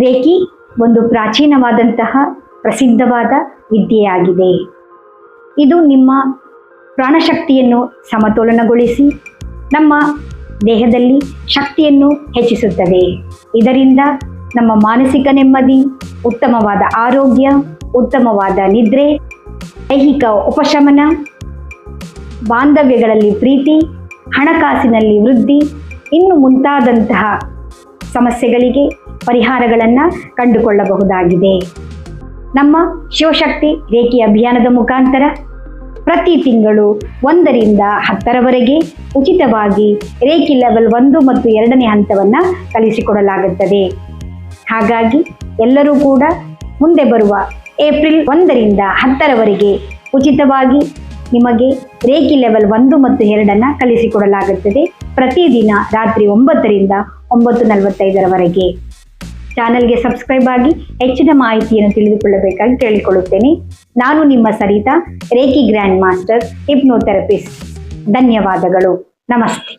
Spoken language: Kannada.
ರೇಖಿ ಒಂದು ಪ್ರಾಚೀನವಾದಂತಹ ಪ್ರಸಿದ್ಧವಾದ ವಿದ್ಯೆಯಾಗಿದೆ. ಇದು ನಿಮ್ಮ ಪ್ರಾಣಶಕ್ತಿಯನ್ನು ಸಮತೋಲನಗೊಳಿಸಿ ನಮ್ಮ ದೇಹದಲ್ಲಿ ಶಕ್ತಿಯನ್ನು ಹೆಚ್ಚಿಸುತ್ತದೆ. ಇದರಿಂದ ನಮ್ಮ ಮಾನಸಿಕ ನೆಮ್ಮದಿ, ಉತ್ತಮವಾದ ಆರೋಗ್ಯ, ಉತ್ತಮವಾದ ನಿದ್ರೆ, ದೈಹಿಕ ಉಪಶಮನ, ಬಾಂಧವ್ಯಗಳಲ್ಲಿ ಪ್ರೀತಿ, ಹಣಕಾಸಿನಲ್ಲಿ ವೃದ್ಧಿ, ಇನ್ನು ಮುಂತಾದಂತಹ ಸಮಸ್ಯೆಗಳಿಗೆ ಪರಿಹಾರಗಳನ್ನು ಕಂಡುಕೊಳ್ಳಬಹುದಾಗಿದೆ. ನಮ್ಮ ಶಿವಶಕ್ತಿ ರೇಖಿ ಅಭಿಯಾನದ ಮುಖಾಂತರ ಪ್ರತಿ ತಿಂಗಳು 1 ರಿಂದ 10ರವರೆಗೆ ಉಚಿತವಾಗಿ ರೇಖಿ ಲೆವೆಲ್ 1 ಮತ್ತು 2ನೇ ಹಂತವನ್ನು ಕಲಿಸಿಕೊಡಲಾಗುತ್ತದೆ. ಹಾಗಾಗಿ ಎಲ್ಲರೂ ಕೂಡ ಮುಂದೆ ಬರುವ ಏಪ್ರಿಲ್ 1 ರಿಂದ 10ರವರೆಗೆ ಉಚಿತವಾಗಿ ನಿಮಗೆ ರೇಖಿ ಲೆವೆಲ್ 1 ಮತ್ತು 2 ಕಲಿಸಿಕೊಡಲಾಗುತ್ತದೆ. ಪ್ರತಿದಿನ ರಾತ್ರಿ 9 ರಿಂದ 9:45ರವರೆಗೆ. ಚಾನೆಲ್ಗೆ ಸಬ್ಸ್ಕ್ರೈಬ್ ಆಗಿ ಹೆಚ್ಚಿನ ಮಾಹಿತಿಯನ್ನು ತಿಳಿದುಕೊಳ್ಳಬೇಕಾಗಿ ಕೇಳಿಕೊಳ್ಳುತ್ತೇನೆ. ನಾನು ನಿಮ್ಮ ಸರಿತಾ, ರೇಖಿ ಗ್ರ್ಯಾಂಡ್ ಮಾಸ್ಟರ್ ಹಿಪ್ನೋಥೆರಪಿಸ್ಟ್. ಧನ್ಯವಾದಗಳು. ನಮಸ್ತೆ.